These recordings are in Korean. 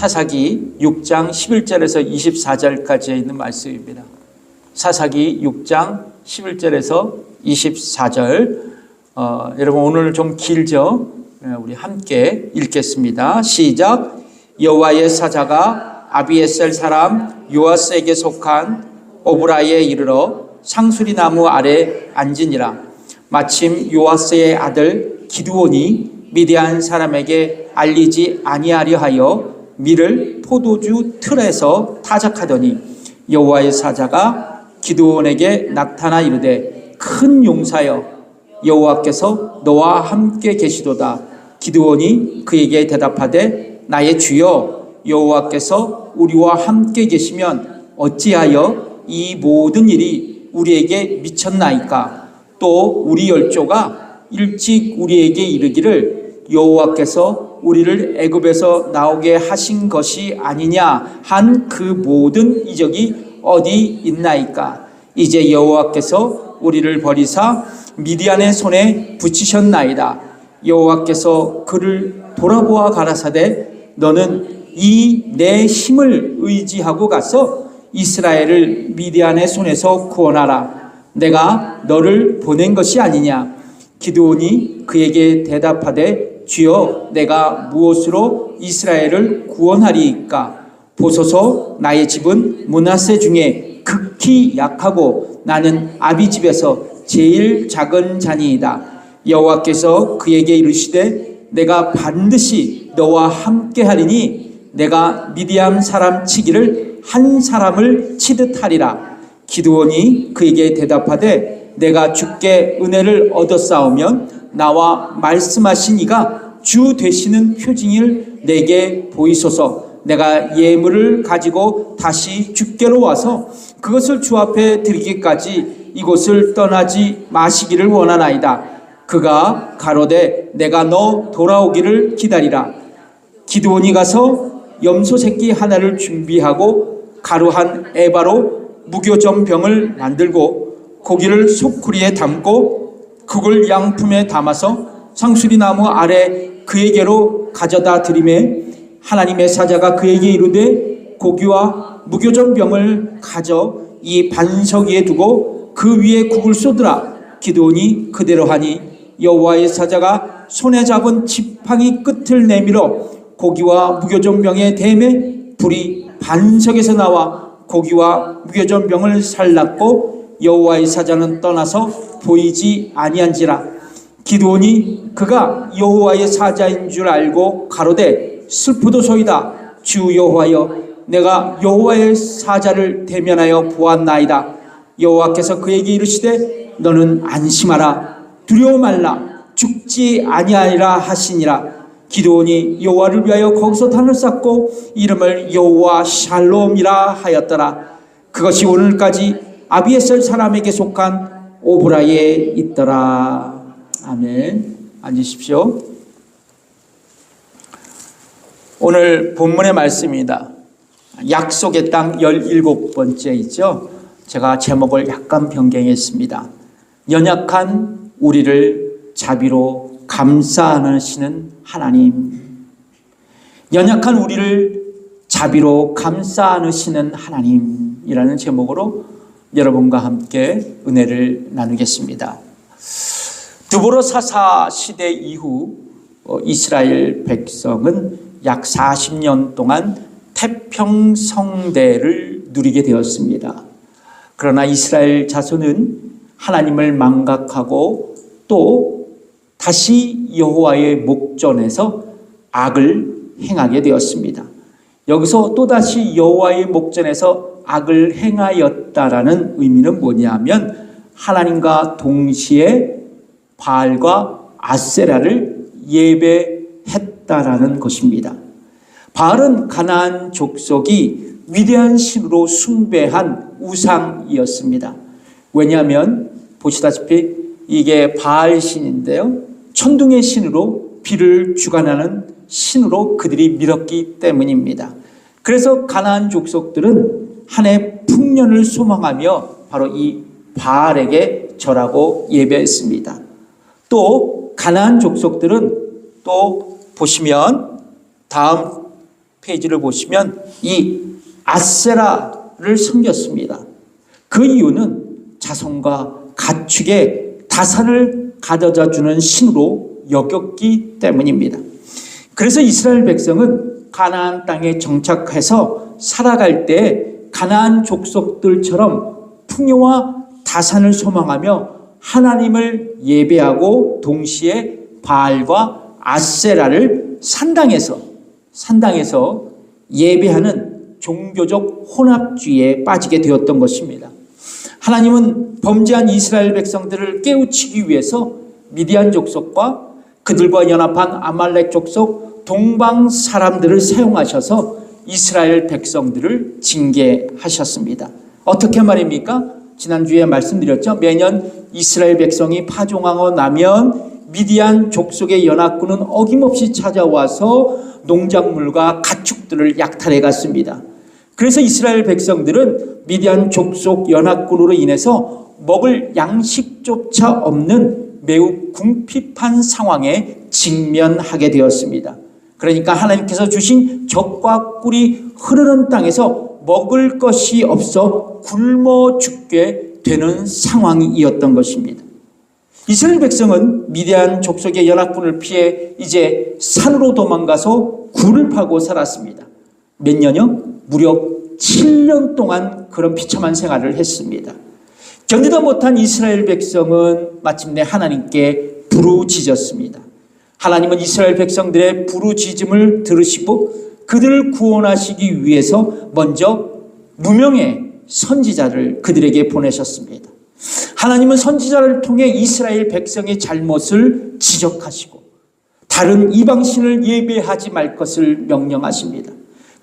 사사기 6장 11절에서 24절까지에 있는 말씀입니다. 사사기 6장 11절에서 24절. 여러분 오늘 좀 길죠? 우리 함께 읽겠습니다. 시작. 여호와의 사자가 아비에셀 사람 요아스에게 속한 오브라에 이르러 상수리 나무 아래 앉으니라. 마침 요아스의 아들 기드온이 미디안 사람에게 알리지 아니하려 하여 밀을 포도주 틀에서 타작하더니 여호와의 사자가 기드온에게 나타나 이르되 큰 용사여 여호와께서 너와 함께 계시도다. 기드온이 그에게 대답하되 나의 주여 여호와께서 우리와 함께 계시면 어찌하여 이 모든 일이 우리에게 미쳤나이까? 또 우리 열조가 일찍 우리에게 이르기를 여호와께서 우리를 애굽에서 나오게 하신 것이 아니냐 한 그 모든 이적이 어디 있나이까? 이제 여호와께서 우리를 버리사 미디안의 손에 붙이셨나이다. 여호와께서 그를 돌아보아 가라사대 너는 이 내 힘을 의지하고 가서 이스라엘을 미디안의 손에서 구원하라. 내가 너를 보낸 것이 아니냐. 기드온이 그에게 대답하되 주여 내가 무엇으로 이스라엘을 구원하리이까? 보소서 나의 집은 므낫세 중에 극히 약하고 나는 아비 집에서 제일 작은 자니이다. 여호와께서 그에게 이르시되 내가 반드시 너와 함께 하리니 내가 미디안 사람 치기를 한 사람을 치듯 하리라. 기드온이 그에게 대답하되 내가 주께 은혜를 얻었사오면 나와 말씀하신 이가 주 되시는 표징을 내게 보이소서. 내가 예물을 가지고 다시 주께로 와서 그것을 주 앞에 드리기까지 이곳을 떠나지 마시기를 원하나이다. 그가 가로되 내가 너 돌아오기를 기다리라. 기드온이 가서 염소 새끼 하나를 준비하고 가루 한 에바로 무교점 병을 만들고 고기를 소쿠리에 담고 그걸 양품에 담아서 상수리 나무 아래 그에게로 가져다 드리매 하나님의 사자가 그에게 이르되 고기와 무교점 병을 가져 이 반석 위에 두고 그 위에 국을 쏟으라. 기드온이 그대로 하니 여호와의 사자가 손에 잡은 지팡이 끝을 내밀어 고기와 무교점 병에 대매 불이 반석에서 나와 고기와 무교점 병을 살랐고 여호와의 사자는 떠나서 보이지 아니한지라. 기드온이 그가 여호와의 사자인 줄 알고 가로되 슬프도소이다. 주 여호와여 내가 여호와의 사자를 대면하여 보았나이다. 여호와께서 그에게 이르시되 너는 안심하라. 두려워 말라. 죽지 아니하리라 하시니라. 기드온이 여호와를 위하여 거기서 단을 쌓고 이름을 여호와 샬롬이라 하였더라. 그것이 오늘까지 아비에셀 사람에게 속한 오브라에 있더라. 아멘. 앉으십시오. 오늘 본문의 말씀입니다. 약속의 땅 17번째 있죠. 제가 제목을 약간 변경했습니다. 연약한 우리를 자비로 감싸안으시는 하나님. 연약한 우리를 자비로 감싸안으시는 하나님이라는 제목으로 여러분과 함께 은혜를 나누겠습니다. 드보라 사사 시대 이후 이스라엘 백성은 약 40년 동안 태평성대를 누리게 되었습니다. 그러나 이스라엘 자손은 하나님을 망각하고 또 다시 여호와의 목전에서 악을 행하게 되었습니다. 여기서 또다시 여호와의 목전에서 악을 행하였다라는 의미는 뭐냐면 하나님과 동시에 바알과 아세라를 예배했다라는 것입니다. 바알은 가나안 족속이 위대한 신으로 숭배한 우상이었습니다. 왜냐하면 보시다시피 이게 바알 신인데요. 천둥의 신으로 비를 주관하는 신으로 그들이 밀었기 때문입니다. 그래서 가나안 족속들은 한 해 풍년을 소망하며 바로 이 바알에게 절하고 예배했습니다. 또 가나안 족속들은 또 보시면 다음 페이지를 보시면 이 아세라를 섬겼습니다. 그 이유는 자손과 가축의 다산을 가져다 주는 신으로 여겼기 때문입니다. 그래서 이스라엘 백성은 가나안 땅에 정착해서 살아갈 때 가나안 족속들처럼 풍요와 다산을 소망하며 하나님을 예배하고 동시에 바알과 아세라를 산당에서 예배하는 종교적 혼합주의에 빠지게 되었던 것입니다. 하나님은 범죄한 이스라엘 백성들을 깨우치기 위해서 미디안 족속과 그들과 연합한 아말렉 족속 동방 사람들을 사용하셔서 이스라엘 백성들을 징계하셨습니다. 어떻게 말입니까? 지난주에 말씀드렸죠. 매년 이스라엘 백성이 파종하고 나면 미디안 족속의 연합군은 어김없이 찾아와서 농작물과 가축들을 약탈해 갔습니다. 그래서 이스라엘 백성들은 미디안 족속 연합군으로 인해서 먹을 양식조차 없는 매우 궁핍한 상황에 직면하게 되었습니다. 그러니까 하나님께서 주신 젖과 꿀이 흐르는 땅에서 먹을 것이 없어 굶어 죽게 되는 상황이었던 것입니다. 이스라엘 백성은 미디안 족속의 연합군을 피해 이제 산으로 도망가서 굴을 파고 살았습니다. 몇 년요? 무려 7년 동안 그런 비참한 생활을 했습니다. 견디다 못한 이스라엘 백성은 마침내 하나님께 부르짖었습니다. 하나님은 이스라엘 백성들의 부르짖음을 들으시고 그들을 구원하시기 위해서 먼저 무명의 선지자를 그들에게 보내셨습니다. 하나님은 선지자를 통해 이스라엘 백성의 잘못을 지적하시고 다른 이방신을 예배하지 말 것을 명령하십니다.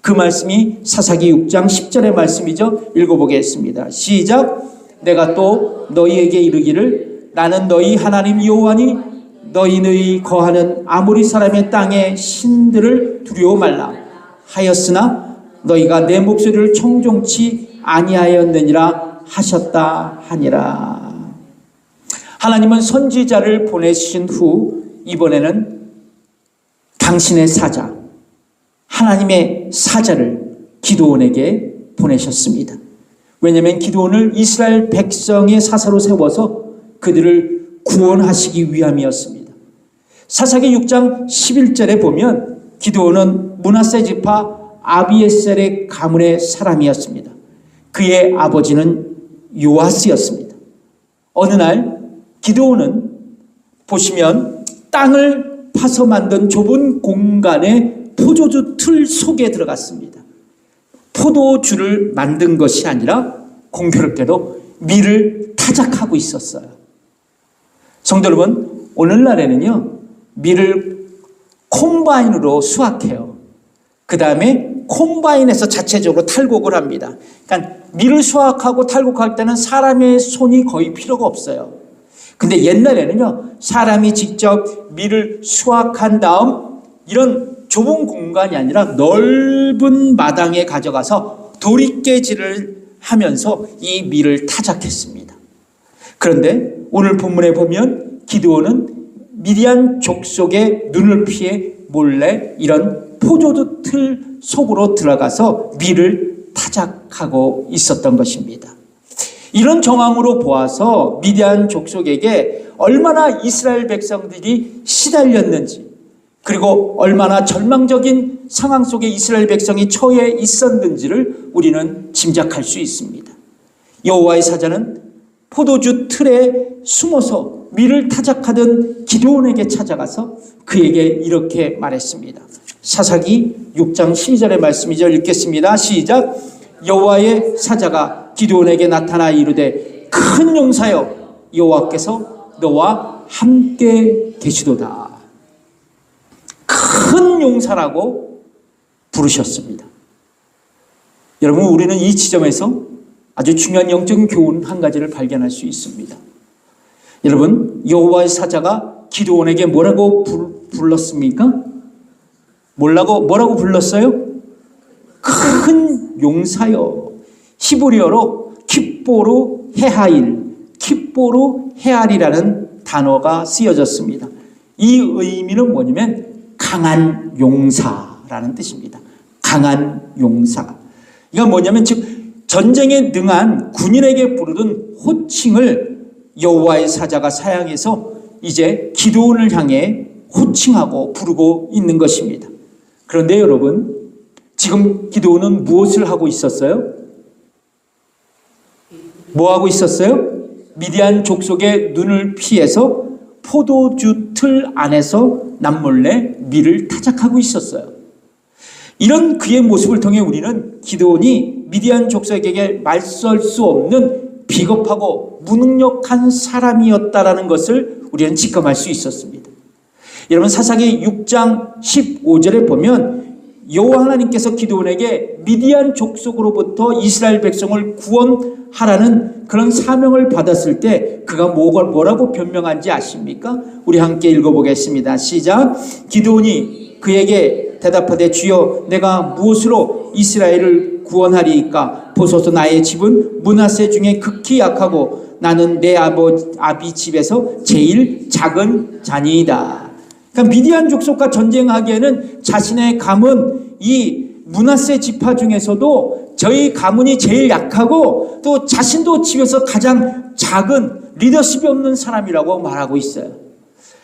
그 말씀이 사사기 6장 10절의 말씀이죠. 읽어보겠습니다. 시작. 내가 또 너희에게 이르기를 나는 너희 하나님 여호와니 너희의 거하는 아모리 사람의 땅의 신들을 두려워 말라 하였으나 너희가 내 목소리를 청종치 아니하였느니라 하셨다 하니라. 하나님은 선지자를 보내신 후 이번에는 당신의 사자, 하나님의 사자를 기드온에게 보내셨습니다. 왜냐하면 기드온을 이스라엘 백성의 사사로 세워서 그들을 구원하시기 위함이었습니다. 사사기 6장 11절에 보면 기드온은 므낫세 지파 아비에셀의 가문의 사람이었습니다. 그의 아버지는 요아스였습니다. 어느 날 기드온은 보시면 땅을 파서 만든 좁은 공간에 포도주 틀 속에 들어갔습니다. 포도주를 만든 것이 아니라 공교롭게도 밀을 타작하고 있었어요. 성도 여러분, 오늘날에는요 밀을 콤바인으로 수확해요. 그 다음에 콤바인에서 자체적으로 탈곡을 합니다. 그러니까 밀을 수확하고 탈곡할 때는 사람의 손이 거의 필요가 없어요. 근데 옛날에는요 사람이 직접 밀을 수확한 다음 이런 좁은 공간이 아니라 넓은 마당에 가져가서 도리깨질을 하면서 이 밀을 타작했습니다. 그런데 오늘 본문에 보면 기드온은 미디안 족속의 눈을 피해 몰래 이런 포도주 틀 속으로 들어가서 밀을 타작하고 있었던 것입니다. 이런 정황으로 보아서 미디안 족속에게 얼마나 이스라엘 백성들이 시달렸는지 그리고 얼마나 절망적인 상황 속에 이스라엘 백성이 처해 있었는지를 우리는 짐작할 수 있습니다. 여호와의 사자는 포도주 틀에 숨어서 밀을 타작하던 기드온에게 찾아가서 그에게 이렇게 말했습니다. 사사기 6장 12절의 말씀이죠. 읽겠습니다. 시작. 여호와의 사자가 기드온에게 나타나 이르되 큰 용사여 여호와께서 너와 함께 계시도다. 큰 용사라고 부르셨습니다. 여러분, 우리는 이 지점에서 아주 중요한 영적인 교훈 한 가지를 발견할 수 있습니다. 여러분, 여호와의 사자가 기드온에게 뭐라고 불렀습니까? 뭐라고 불렀어요? 큰 용사여. 히브리어로 킵보루 헤알이라는 단어가 쓰여졌습니다. 이 의미는 뭐냐면 강한 용사라는 뜻입니다. 강한 용사. 이건 뭐냐면 즉 전쟁에 능한 군인에게 부르는 호칭을 여호와의 사자가 사용해서 이제 기드온을 향해 호칭하고 부르고 있는 것입니다. 그런데 여러분, 지금 기드온은 무엇을 하고 있었어요? 뭐 하고 있었어요? 미디안 족속의 눈을 피해서 포도주 틀 안에서 남몰래 밀을 타작하고 있었어요. 이런 그의 모습을 통해 우리는 기드온이 미디안 족속에게 말설 수 없는 비겁하고 무능력한 사람이었다라는 것을 우리는 직감할 수 있었습니다. 여러분, 사사기 6장 15절에 보면 여호와 하나님께서 기드온에게 미디안 족속으로부터 이스라엘 백성을 구원하라는 그런 사명을 받았을 때 그가 뭐라고 변명한지 아십니까? 우리 함께 읽어보겠습니다. 시작. 기드온이 그에게 대답하되 주여 내가 무엇으로 이스라엘을 구원하리이까? 보소서 나의 집은 므낫세 중에 극히 약하고 나는 내 아비 집에서 제일 작은 자니이다. 그러니까 미디안 족속과 전쟁하기에는 자신의 가문 이 므낫세 지파 중에서도 저희 가문이 제일 약하고 또 자신도 집에서 가장 작은 리더십이 없는 사람이라고 말하고 있어요.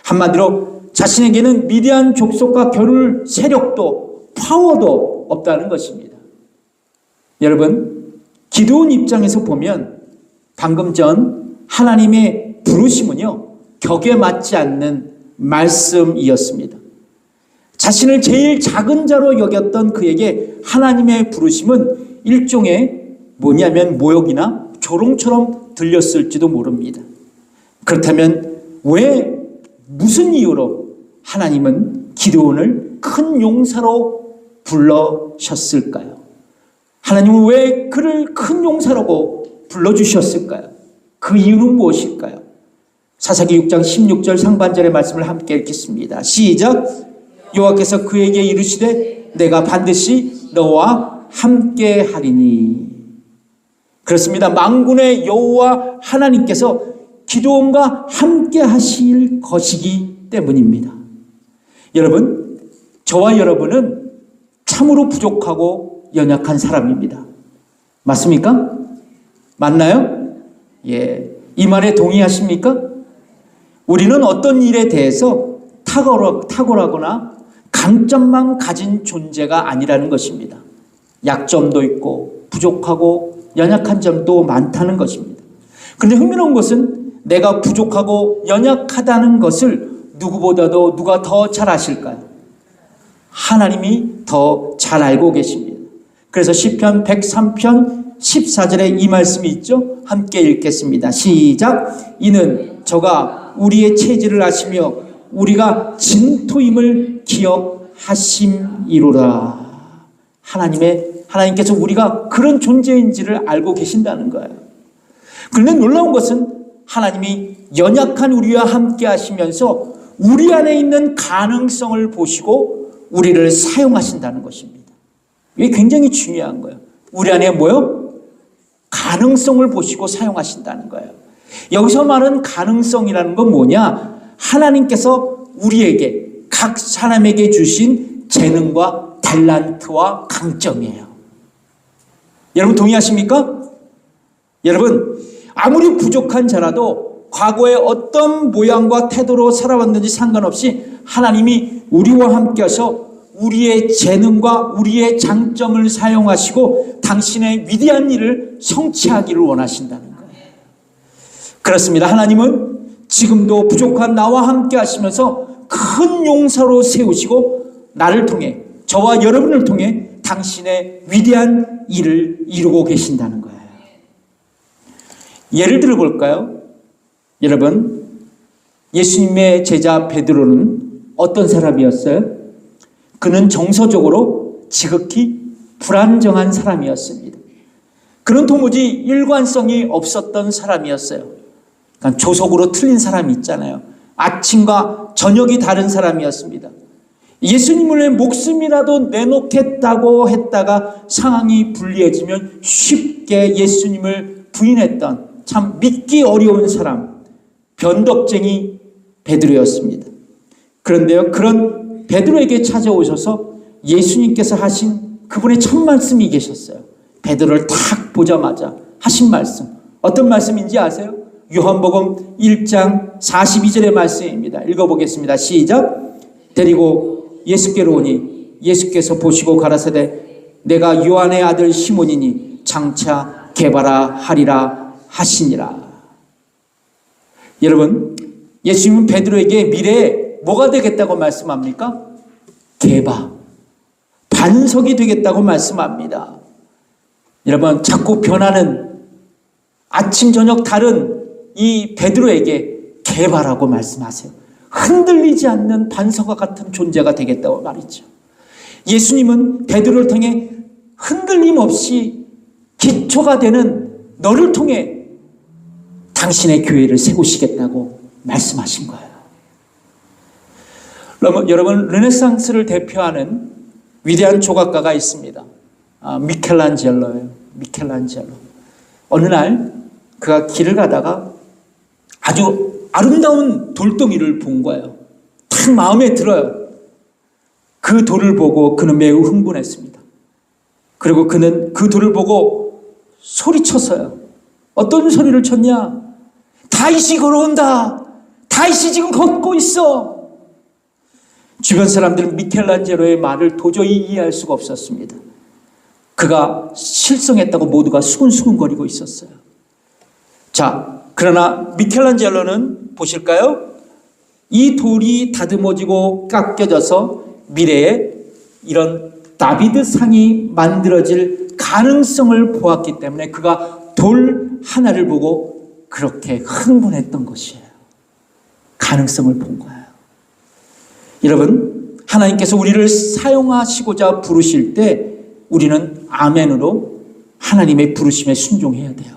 한마디로 자신에게는 미디안 족속과 겨룰 세력도 파워도 없다는 것입니다. 여러분, 기드온 입장에서 보면 방금 전 하나님의 부르심은요, 격에 맞지 않는 말씀이었습니다. 자신을 제일 작은 자로 여겼던 그에게 하나님의 부르심은 일종의 뭐냐면 모욕이나 조롱처럼 들렸을지도 모릅니다. 그렇다면 왜 무슨 이유로 하나님은 기드온을 큰 용사로 불러셨을까요? 하나님은 왜 그를 큰 용사라고 불러주셨을까요? 그 이유는 무엇일까요? 사사기 6장 16절 상반절의 말씀을 함께 읽겠습니다. 시작. 여호와께서 그에게 이르시되 내가 반드시 너와 함께 하리니. 그렇습니다. 만군의 여호와 하나님께서 기드온과 함께 하실 것이기 때문입니다. 여러분, 저와 여러분은 참으로 부족하고 연약한 사람입니다. 맞습니까? 맞나요? 예. 이 말에 동의하십니까? 우리는 어떤 일에 대해서 탁월하거나 강점만 가진 존재가 아니라는 것입니다. 약점도 있고 부족하고 연약한 점도 많다는 것입니다. 그런데 흥미로운 것은 내가 부족하고 연약하다는 것을 누구보다도 누가 더 잘 아실까요? 하나님이 더 잘 알고 계십니다. 그래서 시편 103편 14절에 이 말씀이 있죠. 함께 읽겠습니다. 시작. 이는 저가 우리의 체질을 아시며 우리가 진토임을 기억하심이로라. 하나님께서 우리가 그런 존재인지를 알고 계신다는 거예요. 그런데 놀라운 것은 하나님이 연약한 우리와 함께 하시면서 우리 안에 있는 가능성을 보시고 우리를 사용하신다는 것입니다. 이게 굉장히 중요한 거예요. 우리 안에 뭐요? 가능성을 보시고 사용하신다는 거예요. 여기서 말하는 가능성이라는 건 뭐냐? 하나님께서 우리에게 각 사람에게 주신 재능과 탤런트와 강점이에요. 여러분 동의하십니까? 여러분, 아무리 부족한 자라도 과거에 어떤 모양과 태도로 살아왔는지 상관없이 하나님이 우리와 함께하셔 우리의 재능과 우리의 장점을 사용하시고 당신의 위대한 일을 성취하기를 원하신다는 거예요. 그렇습니다. 하나님은 지금도 부족한 나와 함께 하시면서 큰 용사로 세우시고 나를 통해, 저와 여러분을 통해 당신의 위대한 일을 이루고 계신다는 거예요. 예를 들어 볼까요? 여러분, 예수님의 제자 베드로는 어떤 사람이었어요? 그는 정서적으로 지극히 불안정한 사람이었습니다. 그는 도무지 일관성이 없었던 사람이었어요. 그러니까 조석으로 틀린 사람이 있잖아요. 아침과 저녁이 다른 사람이었습니다. 예수님을 목숨이라도 내놓겠다고 했다가 상황이 불리해지면 쉽게 예수님을 부인했던 참 믿기 어려운 사람, 변덕쟁이 베드로였습니다. 그런데요, 그런 베드로에게 찾아오셔서 예수님께서 하신 그분의 첫 말씀이 계셨어요. 베드로를 탁 보자마자 하신 말씀. 어떤 말씀인지 아세요? 요한복음 1장 42절의 말씀입니다. 읽어보겠습니다. 시작. 데리고 예수께로 오니 예수께서 보시고 가라사대 내가 요한의 아들 시몬이니 장차 게바라 하리라 하시니라. 여러분, 예수님은 베드로에게 미래에 뭐가 되겠다고 말씀합니까? 게바, 반석이 되겠다고 말씀합니다. 여러분, 자꾸 변하는 아침 저녁 다른 이 베드로에게 게바라고 말씀하세요. 흔들리지 않는 반석과 같은 존재가 되겠다고 말이죠. 예수님은 베드로를 통해 흔들림 없이 기초가 되는 너를 통해 당신의 교회를 세우시겠다고 말씀하신 거예요. 여러분, 르네상스를 대표하는 위대한 조각가가 있습니다. 미켈란젤로예요. 미켈란젤로. 어느 날 그가 길을 가다가 아주 아름다운 돌덩이를 본 거예요. 딱 마음에 들어요. 그 돌을 보고 그는 매우 흥분했습니다. 그리고 그는 그 돌을 보고 소리쳤어요. 어떤 소리를 쳤냐? 다윗이 걸어온다. 다윗이 지금 걷고 있어. 주변 사람들은 미켈란젤로의 말을 도저히 이해할 수가 없었습니다. 그가 실성했다고 모두가 수근수근거리고 있었어요. 자, 그러나 미켈란젤로는 보실까요? 이 돌이 다듬어지고 깎여져서 미래에 이런 다비드 상이 만들어질 가능성을 보았기 때문에 그가 돌 하나를 보고 그렇게 흥분했던 것이에요. 가능성을 본 거예요. 여러분, 하나님께서 우리를 사용하시고자 부르실 때 우리는 아멘으로 하나님의 부르심에 순종해야 돼요.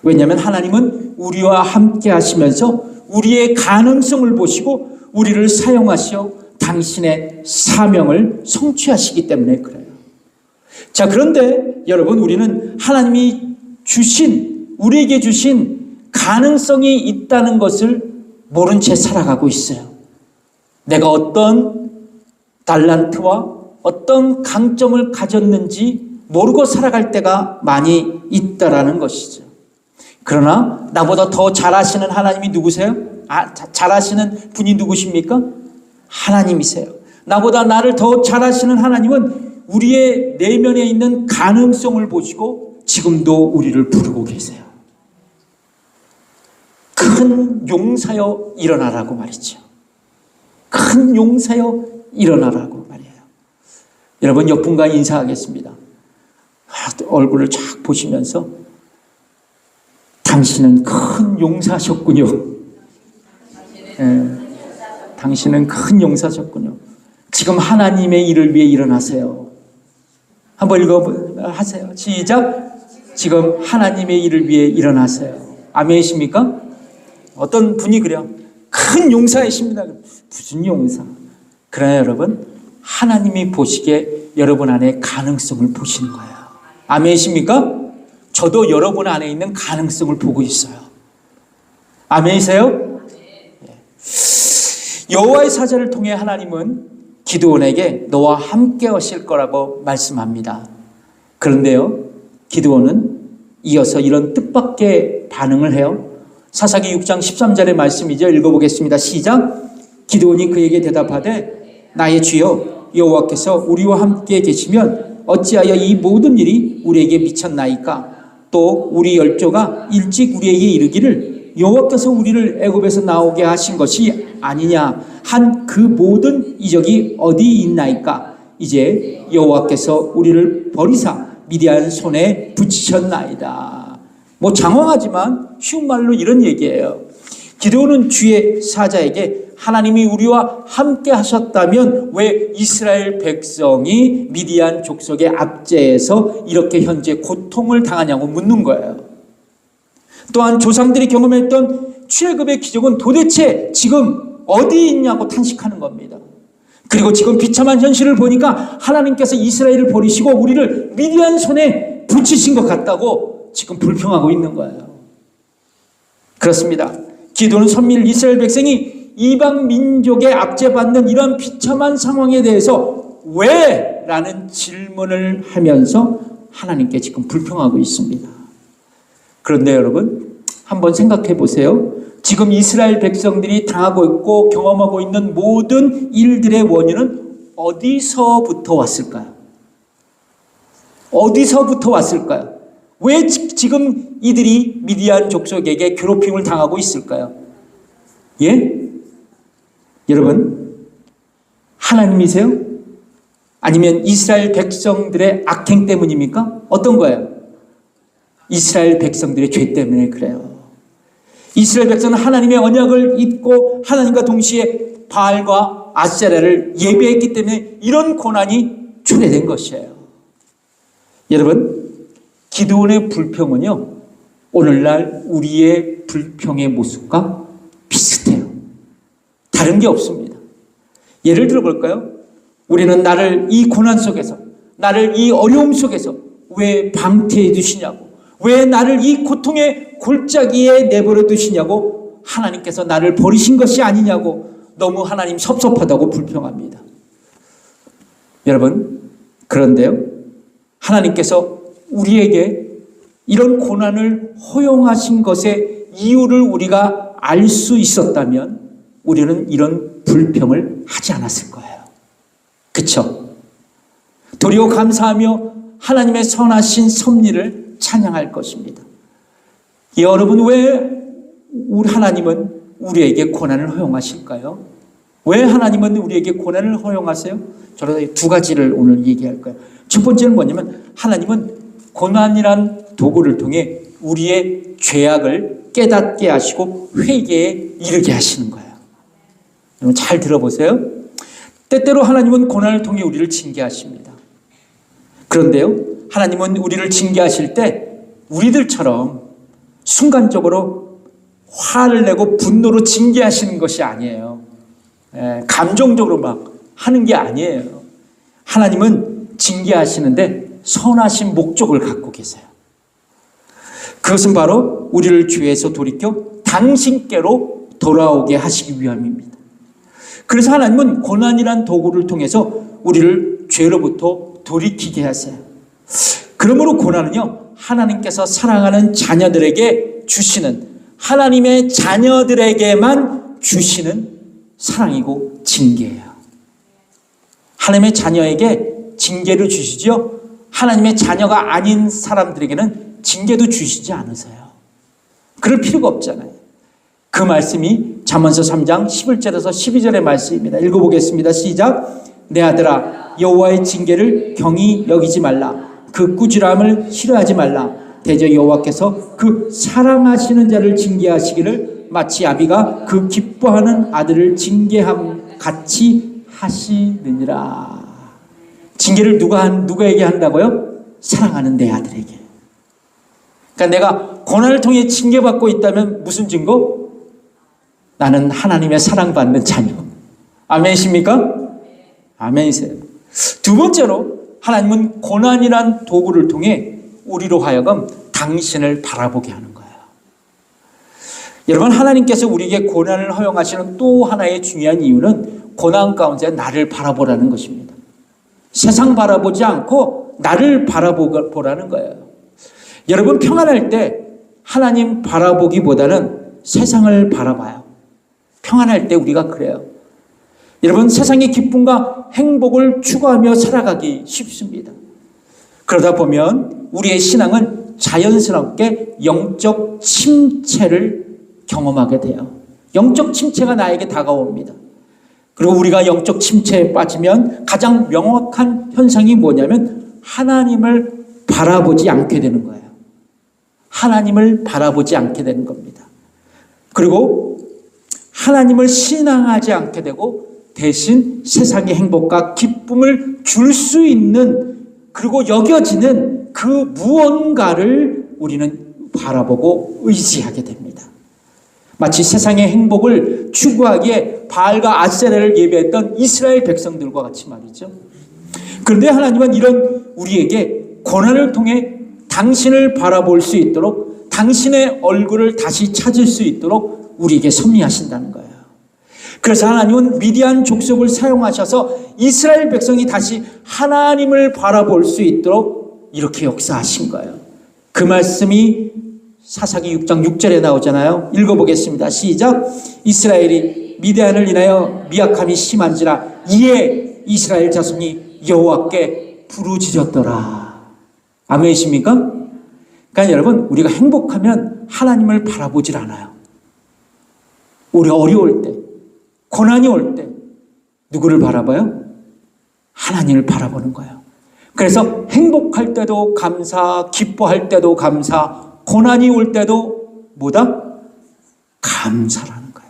왜냐하면 하나님은 우리와 함께 하시면서 우리의 가능성을 보시고 우리를 사용하시어 당신의 사명을 성취하시기 때문에 그래요. 자, 그런데 여러분, 우리는 하나님이 우리에게 주신 가능성이 있다는 것을 모른 채 살아가고 있어요. 내가 어떤 달란트와 어떤 강점을 가졌는지 모르고 살아갈 때가 많이 있다라는 것이죠. 그러나 나보다 더 잘하시는 하나님이 누구세요? 잘하시는 분이 누구십니까? 하나님이세요. 나보다 나를 더 잘하시는 하나님은 우리의 내면에 있는 가능성을 보시고 지금도 우리를 부르고 계세요. 큰 용사여 일어나라고 말이죠. 큰 용사여 일어나라고 말이에요. 여러분, 옆분과 인사하겠습니다. 얼굴을 쫙 보시면서 당신은 큰 용사셨군요. 당신은 큰 용사셨군요. 지금 하나님의 일을 위해 일어나세요. 한번 하세요. 시작. 지금 하나님의 일을 위해 일어나세요. 아멘이십니까? 어떤 분이 그래요. 큰 용사이십니다. 무슨 용사? 그러나 여러분, 하나님이 보시기에 여러분 안에 가능성을 보시는 거예요. 아멘이십니까? 저도 여러분 안에 있는 가능성을 보고 있어요. 아멘이세요? 여호와의 사자를 통해 하나님은 기드온에게 너와 함께 하실 거라고 말씀합니다. 그런데요, 기드온은 이어서 이런 뜻밖의 반응을 해요. 사사기 6장 13절의 말씀이죠. 읽어보겠습니다. 시작. 기드온이 그에게 대답하되 나의 주여 여호와께서 우리와 함께 계시면 어찌하여 이 모든 일이 우리에게 미쳤나이까? 또 우리 열조가 일찍 우리에게 이르기를 여호와께서 우리를 애굽에서 나오게 하신 것이 아니냐 한 그 모든 이적이 어디 있나이까? 이제 여호와께서 우리를 버리사 미디안 손에 붙이셨나이다. 뭐 장황하지만 쉬운 말로 이런 얘기예요. 기드온은 주의 사자에게 하나님이 우리와 함께 하셨다면 왜 이스라엘 백성이 미디안 족속의 압제에서 이렇게 현재 고통을 당하냐고 묻는 거예요. 또한 조상들이 경험했던 출애굽의 기적은 도대체 지금 어디 있냐고 탄식하는 겁니다. 그리고 지금 비참한 현실을 보니까 하나님께서 이스라엘을 버리시고 우리를 미디안 손에 붙이신 것 같다고 지금 불평하고 있는 거예요. 그렇습니다. 기도는 선밀 이스라엘 백성이 이방 민족에 압제받는 이런 비참한 상황에 대해서 왜 라는 질문을 하면서 하나님께 지금 불평하고 있습니다. 그런데 여러분, 한번 생각해 보세요. 지금 이스라엘 백성들이 당하고 있고 경험하고 있는 모든 일들의 원인은 어디서부터 왔을까요? 어디서부터 왔을까요? 왜 지금 이들이 미디안 족속에게 괴롭힘을 당하고 있을까요? 예? 여러분, 하나님이세요? 아니면 이스라엘 백성들의 악행 때문입니까? 어떤 거예요? 이스라엘 백성들의 죄 때문에 그래요. 이스라엘 백성은 하나님의 언약을 잊고 하나님과 동시에 바알과 아세라를 예배했기 때문에 이런 고난이 초래된 것이에요. 여러분, 기드온의 불평은요, 오늘날 우리의 불평의 모습과 비슷해요. 다른 게 없습니다. 예를 들어 볼까요? 우리는 나를 이 고난 속에서, 나를 이 어려움 속에서 왜 방태해 두시냐고, 왜 나를 이 고통의 골짜기에 내버려 두시냐고, 하나님께서 나를 버리신 것이 아니냐고 너무 하나님 섭섭하다고 불평합니다. 여러분, 그런데요, 하나님께서 우리에게 이런 고난을 허용하신 것의 이유를 우리가 알 수 있었다면 우리는 이런 불평을 하지 않았을 거예요. 그렇죠? 도리어 감사하며 하나님의 선하신 섭리를 찬양할 것입니다. 여러분, 왜 우리 하나님은 우리에게 고난을 허용하실까요? 왜 하나님은 우리에게 고난을 허용하세요? 저는 두 가지를 오늘 얘기할 거예요. 첫 번째는 뭐냐면, 하나님은 고난이란 도구를 통해 우리의 죄악을 깨닫게 하시고 회개에 이르게 하시는 거예요. 여러분, 잘 들어보세요. 때때로 하나님은 고난을 통해 우리를 징계하십니다. 그런데요, 하나님은 우리를 징계하실 때 우리들처럼 순간적으로 화를 내고 분노로 징계하시는 것이 아니에요. 감정적으로 막 하는 게 아니에요. 하나님은 징계하시는데 선하신 목적을 갖고 계세요. 그것은 바로 우리를 죄에서 돌이켜 당신께로 돌아오게 하시기 위함입니다. 그래서 하나님은 고난이란 도구를 통해서 우리를 죄로부터 돌이키게 하세요. 그러므로 고난은요, 하나님께서 사랑하는 자녀들에게 주시는, 하나님의 자녀들에게만 주시는 사랑이고 징계예요. 하나님의 자녀에게 징계를 주시죠. 하나님의 자녀가 아닌 사람들에게는 징계도 주시지 않으세요. 그럴 필요가 없잖아요. 그 말씀이 잠언서 3장 11절에서 12절의 말씀입니다. 읽어보겠습니다. 시작. 내 아들아, 여호와의 징계를 경히 여기지 말라. 그 꾸지람을 싫어하지 말라. 대저 여호와께서 그 사랑하시는 자를 징계하시기를 마치 아비가 그 기뻐하는 아들을 징계함 같이 하시느니라. 징계를 누구에게 한다고요? 사랑하는 내 아들에게. 그러니까 내가 고난을 통해 징계받고 있다면 무슨 증거? 나는 하나님의 사랑받는 자녀. 아멘이십니까? 아멘이세요. 두 번째로, 하나님은 고난이란 도구를 통해 우리로 하여금 당신을 바라보게 하는 거예요. 여러분, 하나님께서 우리에게 고난을 허용하시는 또 하나의 중요한 이유는 고난 가운데 나를 바라보라는 것입니다. 세상 바라보지 않고 나를 바라보라는 거예요. 여러분, 평안할 때 하나님 바라보기보다는 세상을 바라봐요. 평안할 때 우리가 그래요. 여러분, 세상의 기쁨과 행복을 추구하며 살아가기 쉽습니다. 그러다 보면 우리의 신앙은 자연스럽게 영적 침체를 경험하게 돼요. 영적 침체가 나에게 다가옵니다. 그리고 우리가 영적 침체에 빠지면 가장 명확한 현상이 뭐냐면 하나님을 바라보지 않게 되는 거예요. 하나님을 바라보지 않게 되는 겁니다. 그리고 하나님을 신앙하지 않게 되고 대신 세상의 행복과 기쁨을 줄 수 있는, 그리고 여겨지는 그 무언가를 우리는 바라보고 의지하게 됩니다. 마치 세상의 행복을 추구하기에 바알과 아세라를 예배했던 이스라엘 백성들과 같이 말이죠. 그런데 하나님은 이런 우리에게 고난을 통해 당신을 바라볼 수 있도록, 당신의 얼굴을 다시 찾을 수 있도록 우리에게 섭리하신다는 거예요. 그래서 하나님은 미디안 족속을 사용하셔서 이스라엘 백성이 다시 하나님을 바라볼 수 있도록 이렇게 역사하신 거예요. 그 말씀이 사사기 6장 6절에 나오잖아요. 읽어보겠습니다. 시작. 이스라엘이 미디안을 인하여 미약함이 심한지라 이에 이스라엘 자손이 여호와께 부르짖었더라. 아멘이십니까? 그러니까 여러분, 우리가 행복하면 하나님을 바라보질 않아요. 우리 어려울 때, 고난이 올 때 누구를 바라봐요? 하나님을 바라보는 거예요. 그래서 행복할 때도 감사, 기뻐할 때도 감사, 고난이 올 때도 뭐다? 감사라는 거예요.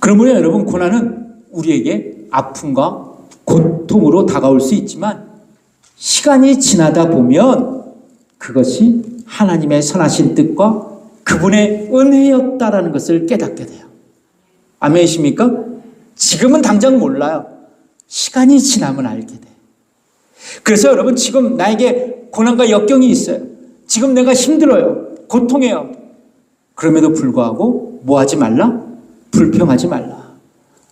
그러므로 여러분, 고난은 우리에게 아픔과 고통으로 다가올 수 있지만 시간이 지나다 보면 그것이 하나님의 선하신 뜻과 그분의 은혜였다라는 것을 깨닫게 돼요. 아멘이십니까? 지금은 당장 몰라요. 시간이 지나면 알게 돼. 그래서 여러분, 지금 나에게 고난과 역경이 있어요. 지금 내가 힘들어요. 고통해요. 그럼에도 불구하고 뭐 하지 말라? 불평하지 말라.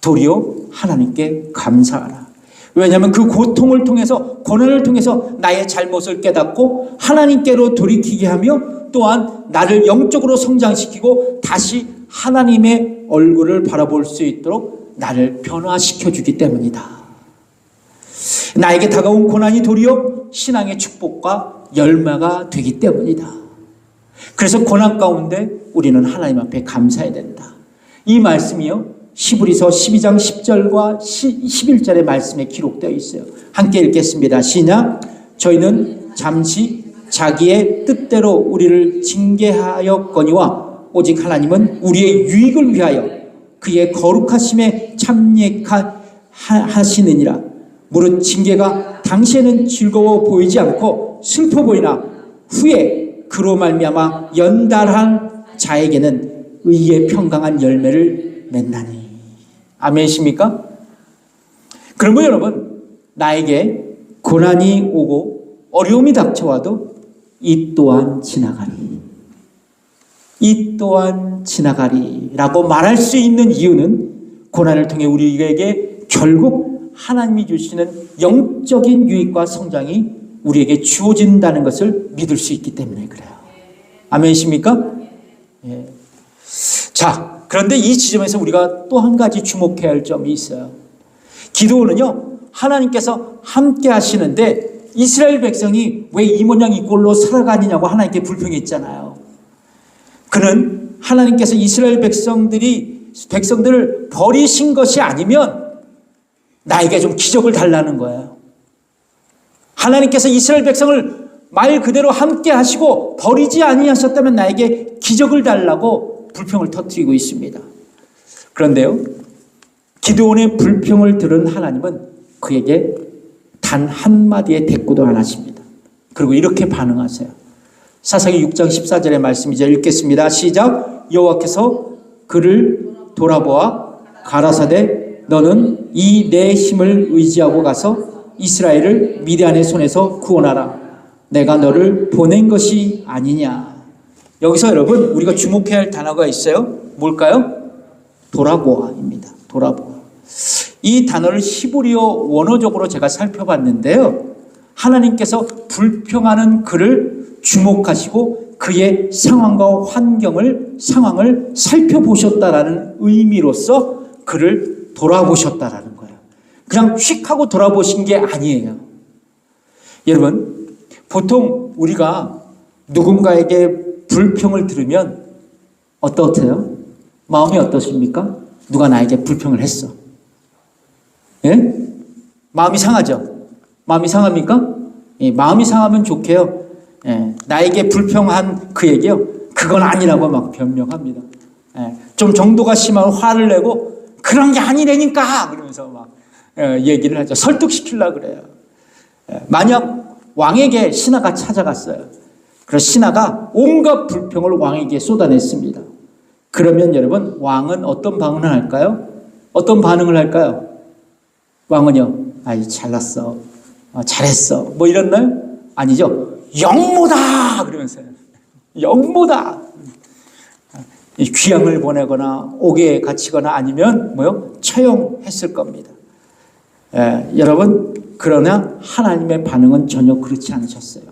도리어 하나님께 감사하라. 왜냐하면 그 고통을 통해서, 고난을 통해서 나의 잘못을 깨닫고 하나님께로 돌이키게 하며 또한 나를 영적으로 성장시키고 다시 하나님의 얼굴을 바라볼 수 있도록 나를 변화시켜 주기 때문이다. 나에게 다가온 고난이 도리어 신앙의 축복과 열매가 되기 때문이다. 그래서 고난 가운데 우리는 하나님 앞에 감사해야 된다. 이 말씀이요, 히브리서 12장 10절과 11절의 말씀에 기록되어 있어요. 함께 읽겠습니다. 시작. 저희는 잠시 자기의 뜻대로 우리를 징계하였거니와 오직 하나님은 우리의 유익을 위하여 그의 거룩하심에 참여하시느니라. 무릇 징계가 당시에는 즐거워 보이지 않고 슬퍼 보이나 후에 그로 말미암아 연달한 자에게는 의의 평강한 열매를 맺나니. 아멘이십니까? 그러면 여러분, 나에게 고난이 오고 어려움이 닥쳐와도 이 또한 지나가리, 이 또한 지나가리 라고 말할 수 있는 이유는 고난을 통해 우리에게 결국 하나님이 주시는 영적인 유익과 성장이 우리에게 주어진다는 것을 믿을 수 있기 때문에 그래요. 아멘이십니까? 예. 자, 그런데 이 지점에서 우리가 또 한 가지 주목해야 할 점이 있어요. 기드온은요, 하나님께서 함께 하시는데 이스라엘 백성이 왜 이 모양 이 꼴로 살아가느냐고 하나님께 불평했잖아요. 그는 하나님께서 이스라엘 백성들을 버리신 것이 아니면 나에게 좀 기적을 달라는 거예요. 하나님께서 이스라엘 백성을 말 그대로 함께 하시고 버리지 아니하셨다면 나에게 기적을 달라고 불평을 터뜨리고 있습니다. 그런데요, 기드온의 불평을 들은 하나님은 그에게 단 한마디의 대꾸도 안 하십니다. 그리고 이렇게 반응하세요. 사사기 6장 14절의 말씀 이제 읽겠습니다. 시작. 여호와께서 그를 돌아보아 가라사대 너는 이 내 힘을 의지하고 가서 이스라엘을 미디안의 손에서 구원하라. 내가 너를 보낸 것이 아니냐. 여기서 여러분, 우리가 주목해야 할 단어가 있어요. 뭘까요? 돌아보아입니다. 돌아보아. 이 단어를 히브리어 원어적으로 제가 살펴봤는데요, 하나님께서 불평하는 그를 주목하시고 그의 상황과 상황을 살펴보셨다라는 의미로서 그를 돌아보셨다라는 거예요. 그냥 휙 하고 돌아보신 게 아니에요. 여러분, 보통 우리가 누군가에게 불평을 들으면 어떠세요? 마음이 어떠십니까? 누가 나에게 불평을 했어. 예? 마음이 상하죠? 마음이 상합니까? 예, 마음이 상하면 좋게요. 예, 나에게 불평한 그에게요, 그건 아니라고 막 변명합니다. 예, 좀 정도가 심하면 화를 내고 그런 게 아니라니까 그러면서 막 얘기를 하죠. 설득시키려고 그래요. 예, 만약 왕에게 신하가 찾아갔어요. 그래서 신하가 온갖 불평을 왕에게 쏟아냈습니다. 그러면 여러분, 왕은 어떤 반응을 할까요? 어떤 반응을 할까요? 왕은요, 아이 잘났어, 잘했어, 뭐 이랬나요? 아니죠. 영모다 그러면서요. 영모다. 귀양을 보내거나 옥에 갇히거나 아니면 처형했을 겁니다. 여러분, 그러나 하나님의 반응은 전혀 그렇지 않으셨어요.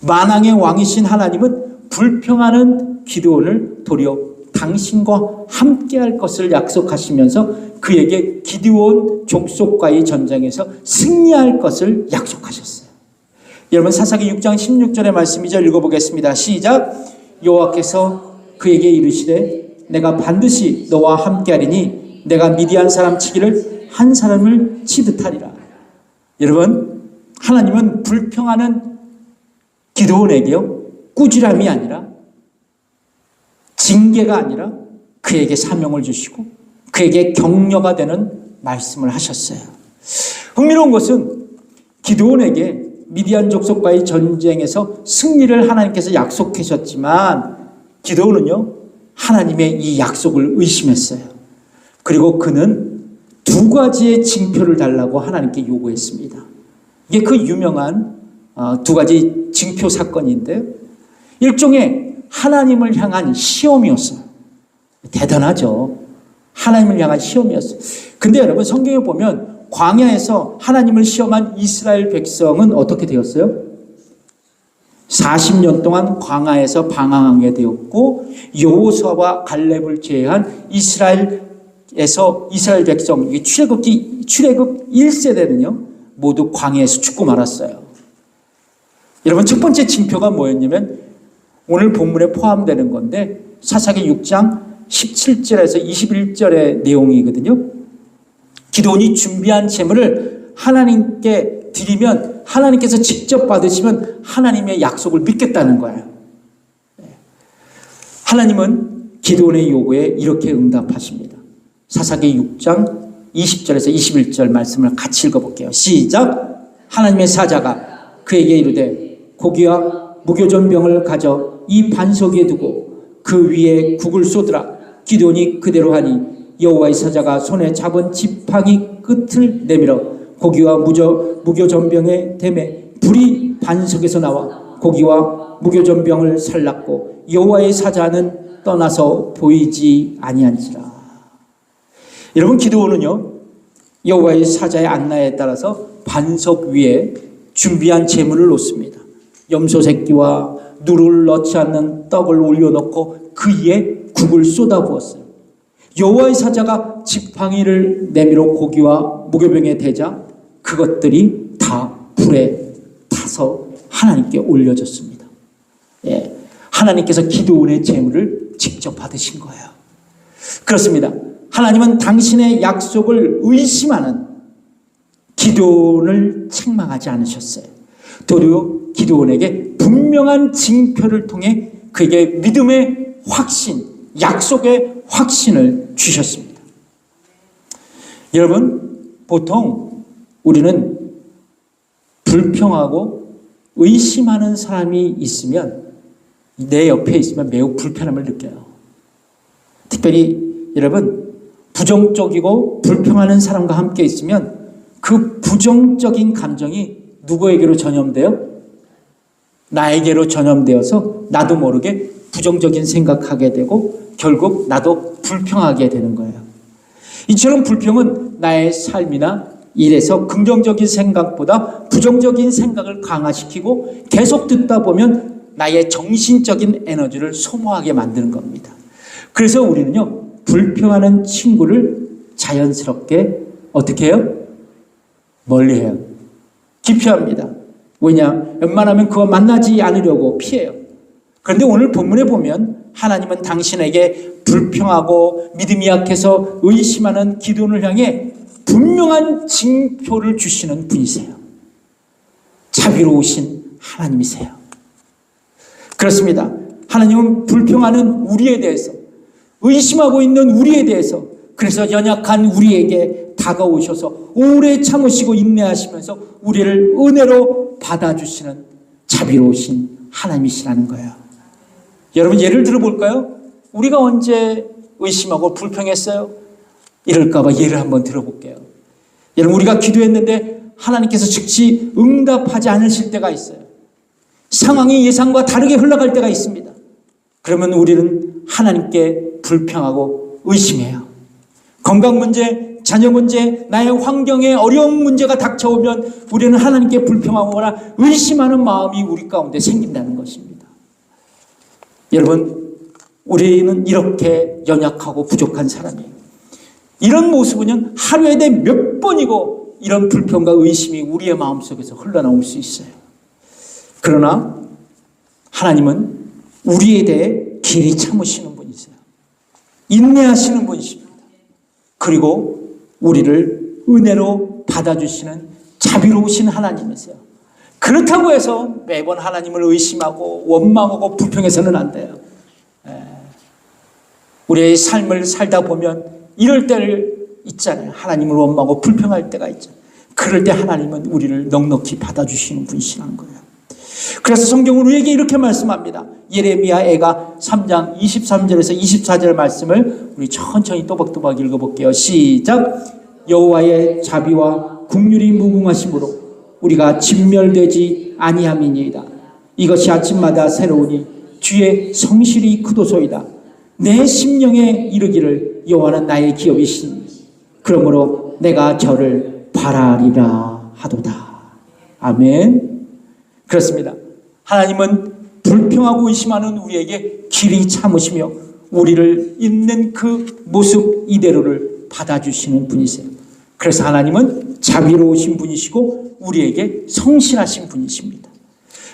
만왕의 왕이신 하나님은 불평하는 기드온을 도리어 당신과 함께할 것을 약속하시면서 그에게 기드온 족속과의 전쟁에서 승리할 것을 약속하셨어요. 여러분, 사사기 6장 16절의 말씀이죠. 읽어보겠습니다. 시작. 여호와께서 그에게 이르시되 내가 반드시 너와 함께하리니 내가 미디안 사람 치기를 한 사람을 치듯 하리라. 여러분, 하나님은 불평하는 기드온에게요, 꾸지람이 아니라 징계가 아니라 그에게 사명을 주시고 그에게 격려가 되는 말씀을 하셨어요. 흥미로운 것은 기드온에게 미디안 족속과의 전쟁에서 승리를 하나님께서 약속하셨지만 기드온은요, 하나님의 이 약속을 의심했어요. 그리고 그는 두 가지의 징표를 달라고 하나님께 요구했습니다. 이게 그 유명한 두 가지 징표 사건인데, 일종의 하나님을 향한 시험이었어요. 대단하죠. 하나님을 향한 시험이었어요. 근데 여러분, 성경에 보면 광야에서 하나님을 시험한 이스라엘 백성은 어떻게 되었어요? 40년 동안 광야에서 방황하게 되었고, 여호수아와 갈렙을 제외한 이스라엘 백성, 출애굽 1세대는요 모두 광야에서 죽고 말았어요. 여러분, 첫 번째 징표가 뭐였냐면 오늘 본문에 포함되는 건데, 사사기 6장 17절에서 21절의 내용이거든요. 기드온이 준비한 제물을 하나님께 드리면, 하나님께서 직접 받으시면 하나님의 약속을 믿겠다는 거예요. 하나님은 기드온의 요구에 이렇게 응답하십니다. 사사기 6장 20절에서 21절 말씀을 같이 읽어볼게요. 시작. 하나님의 사자가 그에게 이르되 고기와 무교전병을 가져 이 반석 위에 두고 그 위에 국을 쏟으라. 기드온이 그대로 하니 여호와의 사자가 손에 잡은 지팡이 끝을 내밀어 고기와 무교전병의 댐에 불이 반석에서 나와 고기와 무교전병을 살랐고 여호와의 사자는 떠나서 보이지 아니한지라. 여러분, 기드온은요 여호와의 사자의 안내에 따라서 반석 위에 준비한 제물을 놓습니다. 염소 새끼와 누를 넣지 않는 떡을 올려놓고 그 위에 국을 쏟아부었어요. 여호와의 사자가 지팡이를 내밀어 고기와 무교병에 대자 그것들이 다 불에 타서 하나님께 올려졌습니다. 하나님께서 기드온의 제물을 직접 받으신 거예요. 그렇습니다. 하나님은 당신의 약속을 의심하는 기드온을 책망하지 않으셨어요. 도리어 기드온에게 분명한 징표를 통해 그에게 믿음의 확신, 약속의 확신을 주셨습니다. 여러분, 보통 우리는 불평하고 의심하는 사람이 있으면, 내 옆에 있으면 매우 불편함을 느껴요. 특별히 여러분, 부정적이고 불평하는 사람과 함께 있으면 그 부정적인 감정이 누구에게로 전염돼요? 나에게로 전염되어서 나도 모르게 부정적인 생각하게 되고 결국 나도 불평하게 되는 거예요. 이처럼 불평은 나의 삶이나 일에서 긍정적인 생각보다 부정적인 생각을 강화시키고 계속 듣다 보면 나의 정신적인 에너지를 소모하게 만드는 겁니다. 그래서 우리는요, 불평하는 친구를 자연스럽게 어떻게 해요? 멀리해요. 기피합니다. 왜냐? 웬만하면 그거 만나지 않으려고 피해요. 그런데 오늘 본문에 보면 하나님은 당신에게 불평하고 믿음이 약해서 의심하는 기드온을 향해 분명한 징표를 주시는 분이세요. 자비로우신 하나님이세요. 그렇습니다. 하나님은 불평하는 우리에 대해서, 의심하고 있는 우리에 대해서, 그래서 연약한 우리에게 다가오셔서 오래 참으시고 인내하시면서 우리를 은혜로 받아주시는 자비로우신 하나님이시라는 거예요. 여러분, 예를 들어볼까요? 우리가 언제 의심하고 불평했어요? 이럴까 봐 예를 한번 들어볼게요. 여러분, 우리가 기도했는데 하나님께서 즉시 응답하지 않으실 때가 있어요. 상황이 예상과 다르게 흘러갈 때가 있습니다. 그러면 우리는 하나님께 불평하고 의심해요. 건강 문제, 자녀 문제, 나의 환경에 어려운 문제가 닥쳐오면 우리는 하나님께 불평하거나 의심하는 마음이 우리 가운데 생긴다는 것입니다. 여러분, 우리는 이렇게 연약하고 부족한 사람이에요. 이런 모습은 하루에 몇 번이고 이런 불평과 의심이 우리의 마음속에서 흘러나올 수 있어요. 그러나 하나님은 우리에 대해 길이 참으시는 분이세요. 인내하시는 분이십니다. 그리고 우리를 은혜로 받아주시는 자비로우신 하나님이세요. 그렇다고 해서 매번 하나님을 의심하고 원망하고 불평해서는 안 돼요. 우리의 삶을 살다 보면 이럴 때를 있잖아요. 하나님을 원망하고 불평할 때가 있잖아요. 그럴 때 하나님은 우리를 넉넉히 받아주시는 분이시라는 거예요. 그래서 성경은 우리에게 이렇게 말씀합니다. 예레미야 애가 3장 23절에서 24절 말씀을 우리 천천히 또박또박 읽어볼게요. 시작. 여호와의 자비와 긍휼이 무궁하심으로 우리가 진멸되지 아니함이니이다. 이것이 아침마다 새로우니 주의 성실이 크도소이다. 내 심령에 이르기를 여호와는 나의 기업이시니 그러므로 내가 저를 바라리라 하도다. 아멘. 그렇습니다. 하나님은 불평하고 의심하는 우리에게 길이 참으시며 우리를 있는 그 모습 이대로를 받아주시는 분이세요. 그래서 하나님은 자비로우신 분이시고 우리에게 성실하신 분이십니다.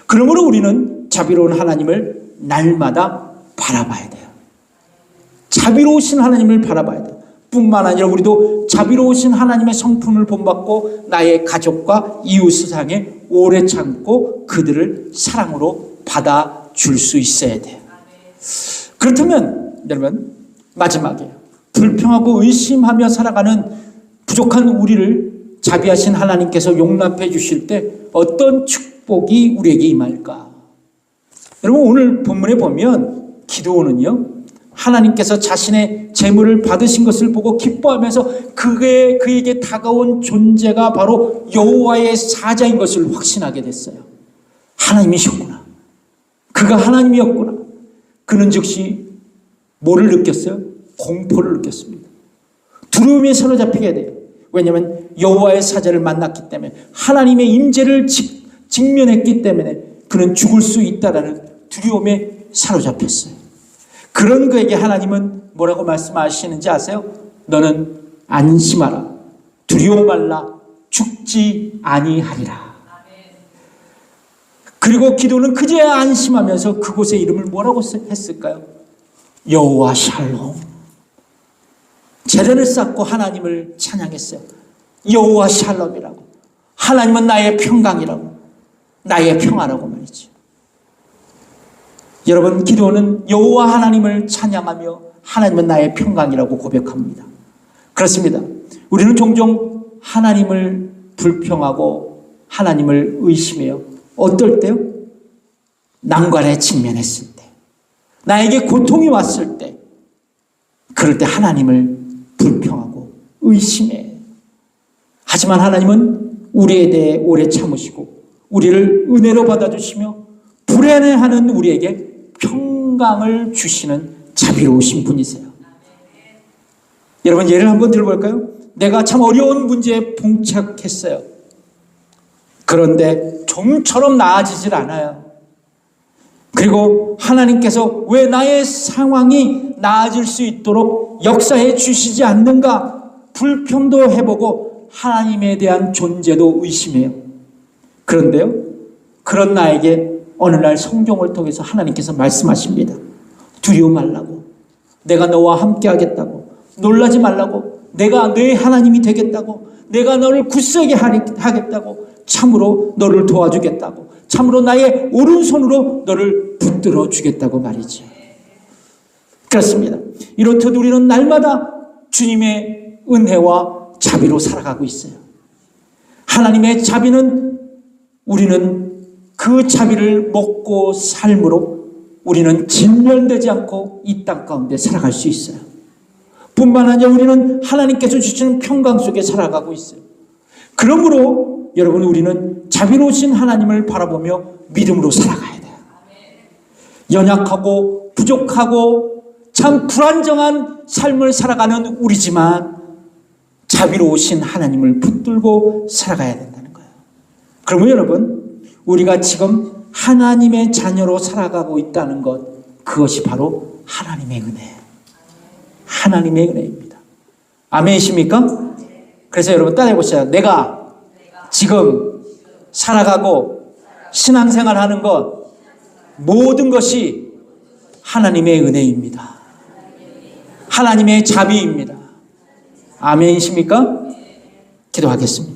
그러므로 우리는 자비로운 하나님을 날마다 바라봐야 돼요. 자비로우신 하나님을 바라봐야 돼요. 뿐만 아니라 우리도 자비로우신 하나님의 성품을 본받고 나의 가족과 이웃 세상에 오래 참고 그들을 사랑으로 받아줄 수 있어야 돼요. 그렇다면 여러분, 마지막에 불평하고 의심하며 살아가는 부족한 우리를 자비하신 하나님께서 용납해 주실 때 어떤 축복이 우리에게 임할까? 여러분, 오늘 본문에 보면 기드온은요, 하나님께서 자신의 재물을 받으신 것을 보고 기뻐하면서 그에게 다가온 존재가 바로 여호와의 사자인 것을 확신하게 됐어요. 하나님이셨구나. 그가 하나님이었구나. 그는 즉시 뭐를 느꼈어요? 공포를 느꼈습니다. 두려움에 사로잡히게 돼요. 왜냐하면 여호와의 사자를 만났기 때문에, 하나님의 임재를 직면했기 때문에 그는 죽을 수 있다라는 두려움에 사로잡혔어요. 그런 그에게 하나님은 뭐라고 말씀하시는지 아세요? 너는 안심하라. 두려워 말라. 죽지 아니하리라. 그리고 기도는 그제야 안심하면서 그곳의 이름을 뭐라고 했을까요? 여호와 샬롬. 제단을 쌓고 하나님을 찬양했어요. 여호와 샬롬이라고. 하나님은 나의 평강이라고. 나의 평화라고 말이죠. 여러분, 기도는 여호와 하나님을 찬양하며 하나님은 나의 평강이라고 고백합니다. 그렇습니다. 우리는 종종 하나님을 불평하고 하나님을 의심해요. 어떨 때요? 난관에 직면했을 때, 나에게 고통이 왔을 때, 그럴 때 하나님을 불평하고 의심해. 하지만 하나님은 우리에 대해 오래 참으시고 우리를 은혜로 받아주시며 불안해하는 우리에게 평강을 주시는 자비로우신 분이세요. 여러분, 예를 한번 들어볼까요? 내가 참 어려운 문제에 봉착했어요. 그런데 좀처럼 나아지질 않아요. 그리고 하나님께서 왜 나의 상황이 나아질 수 있도록 역사해 주시지 않는가? 불평도 해보고 하나님에 대한 존재도 의심해요. 그런데요, 그런 나에게 어느 날 성경을 통해서 하나님께서 말씀하십니다. 두려워 말라고. 내가 너와 함께 하겠다고. 놀라지 말라고. 내가 내 하나님이 되겠다고. 내가 너를 굳세게 하겠다고. 참으로 너를 도와주겠다고. 참으로 나의 오른손으로 너를 붙들어 주겠다고 말이죠. 그렇습니다. 이렇듯 우리는 날마다 주님의 은혜와 자비로 살아가고 있어요. 하나님의 자비는, 우리는 그 자비를 먹고 삶으로 우리는 진멸되지 않고 이 땅 가운데 살아갈 수 있어요. 뿐만 아니라 우리는 하나님께서 주시는 평강 속에 살아가고 있어요. 그러므로 여러분, 우리는 자비로우신 하나님을 바라보며 믿음으로 살아가야 돼요. 연약하고 부족하고 참 불안정한 삶을 살아가는 우리지만 자비로우신 하나님을 붙들고 살아가야 된다는 거예요. 그러면 여러분, 우리가 지금 하나님의 자녀로 살아가고 있다는 것, 그것이 바로 하나님의 은혜, 하나님의 은혜입니다. 아멘이십니까? 그래서 여러분 따라해보세요. 내가 지금 살아가고 신앙생활하는 것, 모든 것이 하나님의 은혜입니다. 하나님의 자비입니다. 아멘이십니까? 기도하겠습니다.